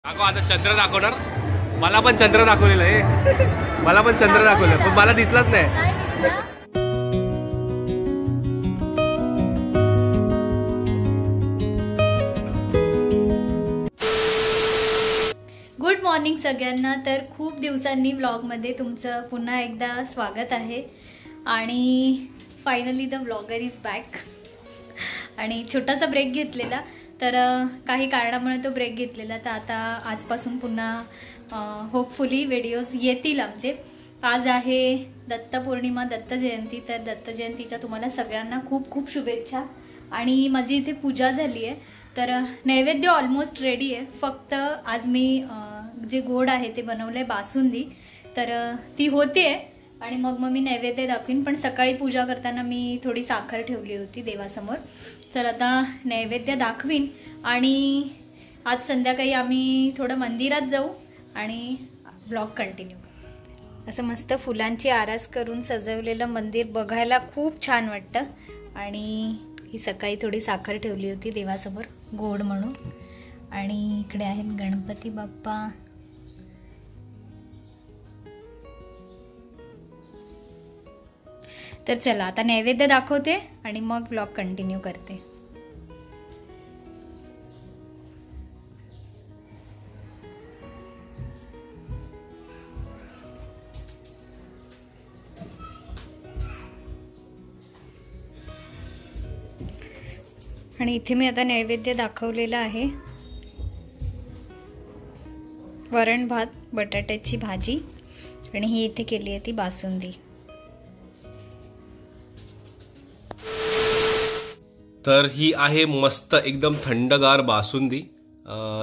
दाखव आता चंद्र दाखवणार. मला पण चंद्र दाखवलेलं आहे. मला पण चंद्र दाखवलं पण मला दिसलाच नाही. गुड मॉर्निंग सगळ्यांना. तर खूप दिवसांनी व्लॉगमध्ये तुमचं पुन्हा एकदा स्वागत आहे. आणि finally the vlogger is back. आणि छोटासा ब्रेक घेतलेला, तर काही कारणामुळे तो ब्रेक घेतलेला. तर आता आजपासून पुन्हा होपफुली व्हिडिओज येतील आमचे. आज आहे दत्तपौर्णिमा, दत्त जयंती. तर दत्त जयंतीच्या तुम्हाला सगळ्यांना खूप खूप शुभेच्छा. आणि माझी इथे पूजा झाली आहे, तर नैवेद्य ऑलमोस्ट रेडी आहे. फक्त आज मी जे गोड आहे ते बनवलं आहे, बासुंदी. तर ती होते आणि मग मी नैवेद्य दाखवीन. पण सकाळी पूजा करताना मी थोडी साखर ठेवली होती देवासमोर. तर आता नैवेद्य दाखवीन आणि आज संध्याकाळी आम्ही थोडं मंदिरात जाऊ आणि ब्लॉग कंटिन्यू. असं मस्त फुलांची आरास करून सजवलेलं मंदिर बघायला खूप छान वाटतं. आणि ही सकाळी थोडी साखर ठेवली होती देवासमोर गोड म्हणून. आणि इकडे आहेत गणपती बाप्पा. तर चला आता नैवेद्य दाखवते आणि मग व्लॉग कंटिन्यू करते. आणि इथे मी आता नैवेद्य दाखवलेला आहे. वरण भात, बटाट्याची भाजी आणि ही इथे केली आहे ती बासुंदी. तर ही आहे मस्त एकदम थंडगार बासुंदी.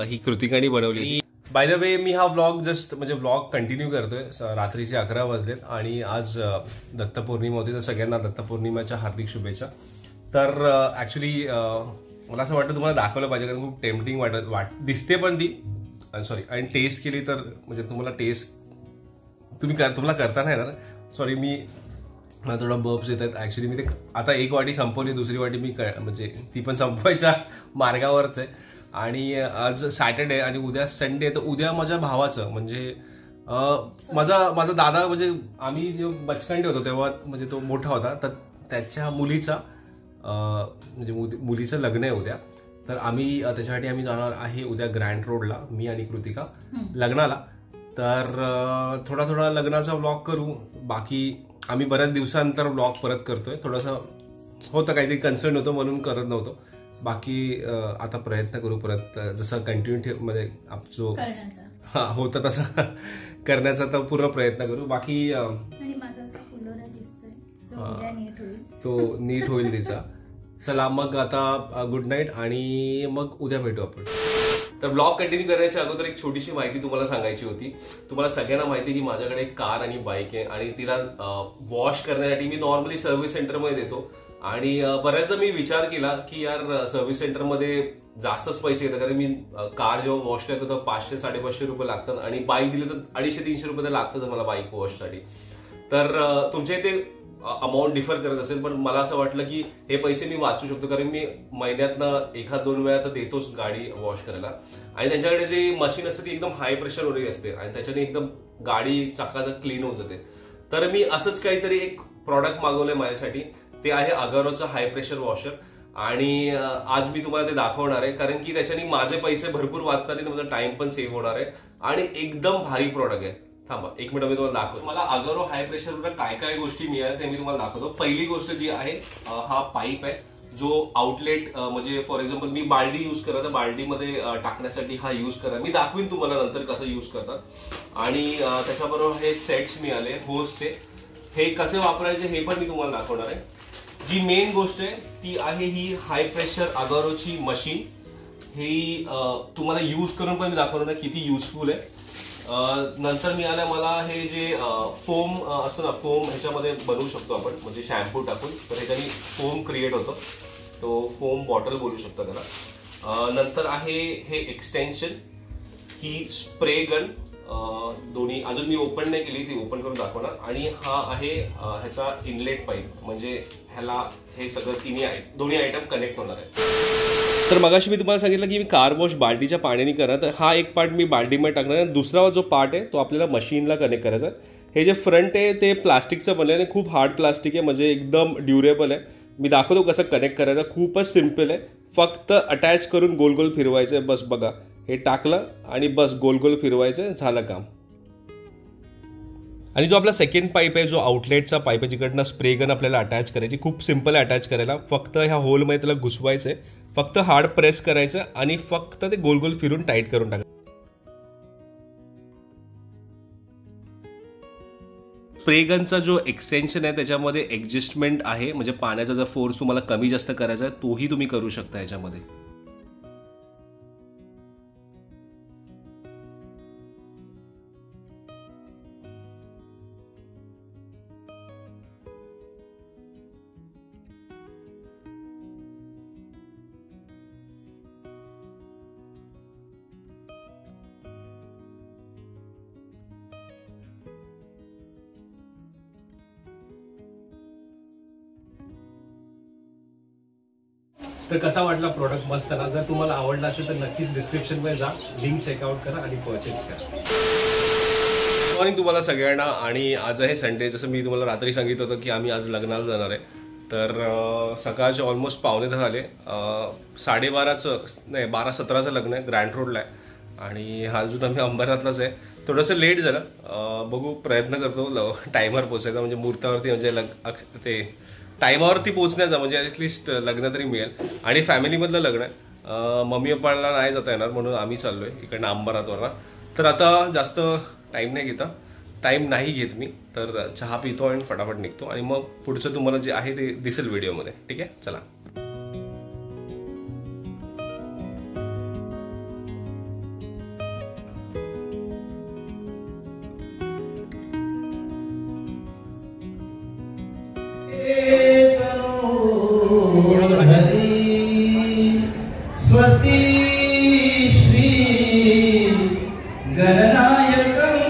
ही कृतिकाने बनवली. बाय द वे मी हा व्लॉग म्हणजे व्लॉग कंटिन्यू करतोय. रात्रीचे 11 वाजलेत आणि आज दत्तपौर्णिमा होती. तर सगळ्यांना दत्तपौर्णिमेच्या हार्दिक शुभेच्छा. तर ऍक्च्युली मला असं वाटतं तुम्हाला दाखवलं पाहिजे, कारण खूप टेम्पटिंग दिसते पण ती. सॉरी, आणि टेस्ट केली तर म्हणजे तुम्हाला टेस्ट तुम्हाला करता नाही येणार. सॉरी, मला थोडा बर्ब्स येत आहेत. ऍक्च्युली मी ते आता एक वाटी संपवली, दुसरी वाटी मी म्हणजे ती पण संपवायच्या मार्गावरच आहे. आणि आज सॅटर्डे आणि उद्या संडे. तर उद्या माझ्या भावाचं म्हणजे माझा दादा, म्हणजे आम्ही जेव्हा बचकंडे होतो तेव्हा म्हणजे तो मोठा होता, तर त्याच्या मुलीचा म्हणजे मुलीचं लग्न आहे उद्या. तर त्याच्यासाठी आम्ही जाणार आहे उद्या ग्रँड रोडला, मी आणि कृतिका लग्नाला. तर थोडा लग्नाचा व्लॉग करू. बाकी आम्ही बऱ्याच दिवसानंतर व्लॉग परत करतोय. थोडंसं होतं, काहीतरी कन्सर्न होतं म्हणून करत नव्हतो. बाकी आता प्रयत्न करू परत, जसं कंटिन्यू म्हणजे जो होतं तसं करण्याचा तर पूर्ण प्रयत्न करू. बाकी तो नीट होईल तिचा. चला मग आता गुड नाईट आणि मग उद्या भेटू आपण. तर ब्लॉग कंटिन्यू करण्याच्या अगोदर एक छोटीशी माहिती तुम्हाला सांगायची होती. तुम्हाला सगळ्यांना माहिती आहे की माझ्याकडे एक कार आणि बाईक आहे आणि तिला वॉश करण्यासाठी मी नॉर्मली सर्व्हिस सेंटरमध्ये देतो. आणि बऱ्याचदा मी विचार केला की यार सर्व्हिस सेंटरमध्ये जास्तच पैसे येतात, कारण मी कार जेव्हा वॉशला येतो तर 500-550 रुपये लागतात आणि बाईक दिले तर 250-300 रुपये तर लागतच मला बाईक वॉशसाठी. तर तुमच्या इथे अमाऊंट डिफर करत असेल, पण मला असं वाटलं की हे पैसे मी वाचू शकतो, कारण मी महिन्यातनं 1-2 वेळा तर देतोच गाडी वॉश करायला. आणि त्यांच्याकडे जे मशीन असते ती एकदम हाय प्रेशरवरही असते आणि त्याच्याने एकदम गाडी चकाचक क्लीन होत जाते. तर मी असंच काहीतरी एक प्रॉडक्ट मागवलंय माझ्यासाठी. ते आहे अगारोचं हाय प्रेशर वॉशर. आणि आज मी तुम्हाला ते दाखवणार आहे, कारण की त्याच्याने माझे पैसे भरपूर वाचणार आणि माझा टाइम पण सेव्ह होणार आहे. आणि एकदम भारी प्रॉडक्ट आहे. थांबा एक मिनिट, मी तुम्हाला दाखवतो. मला अगारो हाय प्रेशरवर काय काय गोष्टी मिळाल्या ते मी तुम्हाला दाखवतो. पहिली गोष्ट जी आहे, हा पाईप आहे जो आउटलेट, म्हणजे फॉर एक्झाम्पल मी बाल्डी यूज करत, तर बाल्डीमध्ये टाकण्यासाठी हा यूज करा. मी दाखवीन तुम्हाला नंतर कसं यूज करतात. आणि त्याच्याबरोबर हे सेट्स मिळाले होसचे. हे कसे वापरायचे हे पण मी तुम्हाला दाखवणार आहे. जी मेन गोष्ट आहे ती आहे ही हाय प्रेशर अगारोची मशीन. ही तुम्हाला यूज करून पण मी दाखवणार किती युजफुल आहे. नंतर मिळालं मला हे जे फोम असतं ना, फोम ह्याच्यामध्ये बनवू शकतो आपण, म्हणजे शॅम्पू टाकून. तर ह्याच्याने फोम क्रिएट होतो, तो फोम बॉटल बोलू शकतो त्याला. नंतर आहे हे एक्सटेन्शन, ही स्प्रे गन. दोन्ही अजून मी ओपन नाही केली, ती ओपन करून दाखवणार. आणि हा आहे ह्याचा इनलेट पाईप, म्हणजे ह्याला हे सगळं दोन्ही आयटम कनेक्ट होणार आहे. तर मगाशी मी तुम्हाला सांगितलं की मी कार वॉश बाल्टीच्या पाण्याने करणार, तर हा एक पार्ट मी बाल्टीमध्ये टाकणार आहे. दुसरा जो पार्ट आहे तो आपल्याला मशीनला कनेक्ट करायचा आहे. हे जे फ्रंट आहे ते प्लास्टिकचं बनलं आहे आणि खूप हार्ड प्लास्टिक आहे, म्हणजे एकदम ड्युरेबल आहे. मी दाखवतो कसं कनेक्ट करायचं. खूपच सिम्पल आहे, फक्त अटॅच करून गोल गोल फिरवायचं आहे बस. बघा, हे टाकलं आणि बस गोल गोल फिरवायचं, झालं काम. आणि जो आपला सेकंड पाईप आहे, जो आउटलेटचा पाईप आहे, जिकडनं स्प्रे गन आपल्याला अटॅच करायची, खूप सिम्पल आहे अटॅच करायला. फक्त ह्या होलमध्ये त्याला घुसवायचं आहे, फक्त हार्ड प्रेस करायचं आणि फक्त ते गोल गोल फिरून टाईट करून टाकायचं. स्प्रे गनचा जो एक्सटेन्शन आहे त्याच्यामध्ये ॲडजस्टमेंट आहे, म्हणजे पाण्याचा जर फोर्स तुम्हाला कमी जास्त करायचा आहे तोही तुम्ही करू शकता याच्यामध्ये. तर कसा वाटला प्रोडक्ट? मस्त ना. जर तुम्हाला आवडला असेल तर नक्कीच डिस्क्रिप्शनमध्ये जा, लिंक चेकआउट करा आणि परचेस करा. गुड मॉर्निंग तुम्हाला सगळ्यांना. आणि आज आहे संडे. जसं मी तुम्हाला रात्री सांगितलं होतं की आम्ही आज लग्नाला जाणार आहे, तर सकाळचे ऑलमोस्ट 9:45 झाले. 12:30 नाही 12:17चं लग्न आहे, ग्रँड रोडला आहे. आणि हा अजून आम्ही अंबरनाथलाच आहे. थोडंसं लेट झालं, बघू प्रयत्न करतो टायमर पोचायचा, म्हणजे मुहूर्तावरती, म्हणजे ते टायमावरती पोहोचण्याचा, म्हणजे ॲटलिस्ट लग्न तरी मिळेल. आणि फॅमिलीमधलं लग्न आहे, मम्मी पप्पाला नाही जाता येणार म्हणून आम्ही चाललो आहे इकडनं अंबरनाथवरनं. तर आता जास्त टाईम नाही घेत मी, तर चहा पितो आणि फटाफट निघतो आणि मग पुढचं तुम्हाला जे आहे ते दिसेल व्हिडिओमध्ये. ठीक आहे, चला. स्वस्ति श्री गणनायकं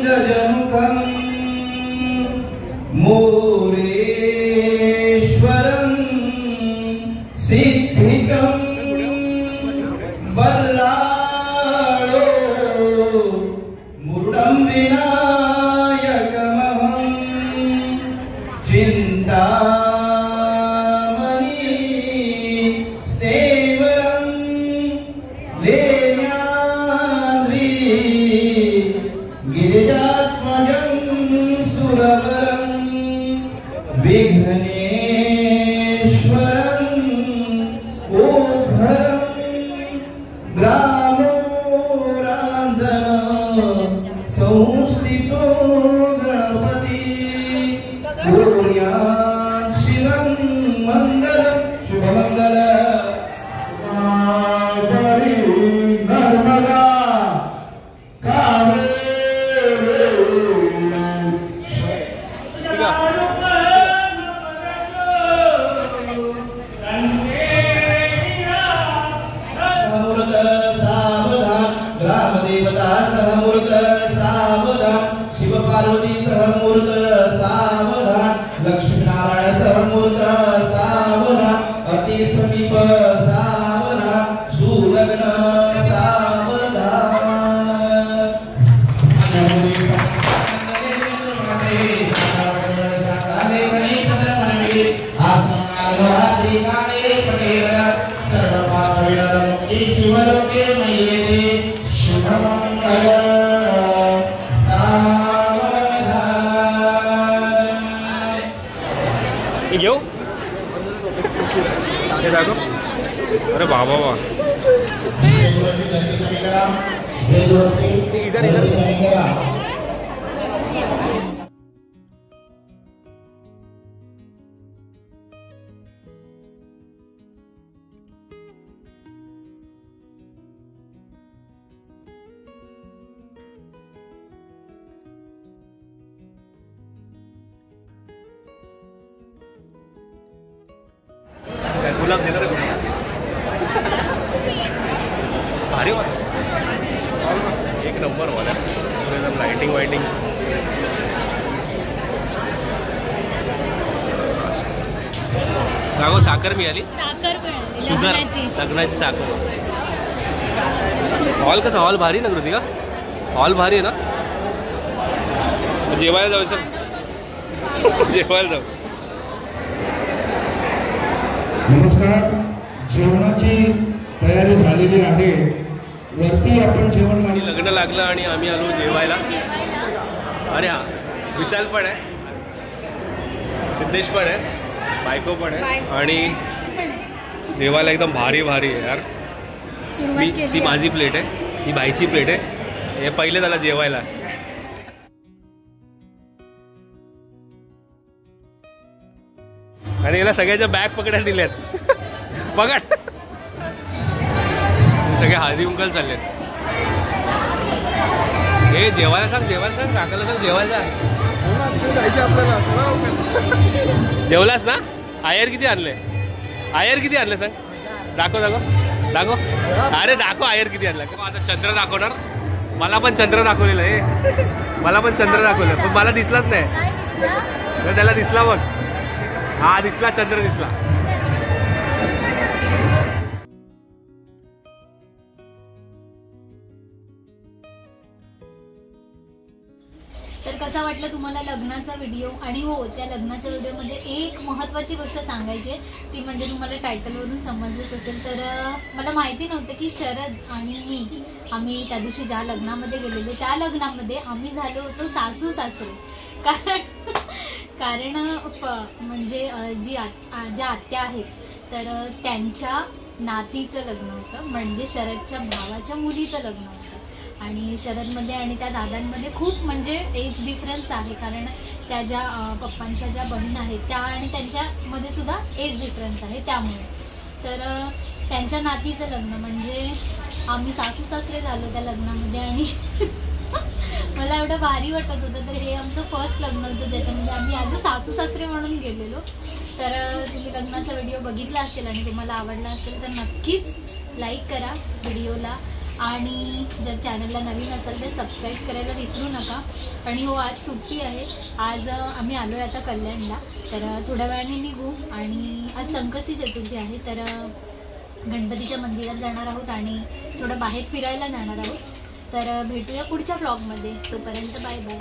गजमुखं मोरेश्वरं सिद्धिकं बल्लाळो मुरुडं विनायकमहं चिंता संस्थितो गणपति पूर्यान् शिवं मंगलं शुभमंगल नर्मदा ग्रामदेवता सहमूर्त सावधान, शिव पार्वती सहमूर्त सावधान, लक्ष्मीनारायण सहमूर्त सावधान, अति समीप सावधान, सुलग्न सावधान. शिवलोके मयेते शुभमंगल सावधान. घेऊ हे दाखव. अरे बाबा वा, इधर इधर गुलाब देणार आहे. भारी वाटत, एक नंबर वाला. लाइटिंग वाइटिंग. राघव साखर मिळाली. साखर मिळाली. शुगर. लग्नाची साखर. हॉल कसा? हॉल भारी ना कृतिका? हॉल भारी आहे ना. जेवायला जाऊ सर. जेवायला जाऊ. नमस्कार. जेवणाची तयारी झालेली आहे. वरती आपण जेवण लग्न लागलं आणि आम्ही आलो जेवायला. अरे हा विशाल पण आहे, सिद्धेश पण आहे, बायको पण आहे आणि जेवायला एकदम भारी भारी आहे यार. ती माझी प्लेट आहे, ती बाईची प्लेट आहे. हे पहिले त्याला जेवायला. आणि याला सगळ्याच्या बॅग पकडायला दिल्यात. पकड. सगळे हळदी कुंकल चाललेत. हे जेवायला सांग, जेवायला सांग, काकाला सांग जेवायला जायचं आपल्याला. जेवलास ना? आयर किती आणले? आयर किती आणले सांग. दाखव दाखव दाखव. अरे दाखव आयर किती आणलं. आता चंद्र दाखवणार. मला पण चंद्र दाखवलेलं आहे. मला पण चंद्र दाखवलं पण मला दिसलाच नाही. त्याला दिसला बघ. हा दिसला, चंद्र दिसला. तर कसा वाटलं तुम्हाला लग्नाचा व्हिडिओ? आणि हो, त्या लग्नाच्या व्हिडिओमध्ये एक महत्त्वाची गोष्ट सांगायची आहे, ती म्हणजे तुम्हाला टायटलवरून समजलंच असेल. तर मला माहिती नव्हतं की शरद आणि मी आम्ही त्या दिवशी ज्या लग्नामध्ये गेलेलो त्या लग्नामध्ये आम्ही झालो होतो सासू सासरे. कारण म्हणजे ज्या आत्या आहेत तर त्यांच्या नातीचं लग्न होतं, म्हणजे शरदच्या भावाच्या मुलीचं लग्न होतं. आणि शरदमध्ये आणि त्या दादांमध्ये खूप म्हणजे एज डिफरन्स आहे, कारण त्या ज्या पप्पांच्या ज्या बहीण आहेत त्या आणि त्यांच्यामध्ये सुद्धा एज डिफरन्स आहे. त्यामुळे तर त्यांच्या नातीचं लग्न म्हणजे आम्ही सासू सासरे झालो त्या लग्नामध्ये. आणि मला एवढं भारी वाटत होतं. तर हे आमचं फर्स्ट लग्न होतं ज्याच्यामध्ये आम्ही ॲज अ सासू सासरे म्हणून गेलेलो. तर तुम्ही लग्नाचा व्हिडिओ बघितला असेल आणि तुम्हाला आवडला असेल तर नक्कीच लाईक करा व्हिडिओला. आणि जर चॅनलला नवीन असेल तर सबस्क्राईब करायला विसरू नका. आणि हो, आज सुट्टी आहे. आज आम्ही आलो आहे आता कल्याणला. तर थोड्या वेळाने निघू. आणि आज संकष्टी चतुर्थी आहे, तर गणपतीच्या मंदिरात जाणार आहोत आणि थोडं बाहेर फिरायला जाणार आहोत. तर भेटूया पुढच्या व्लॉगमध्ये. तोपर्यंत बाय बाय.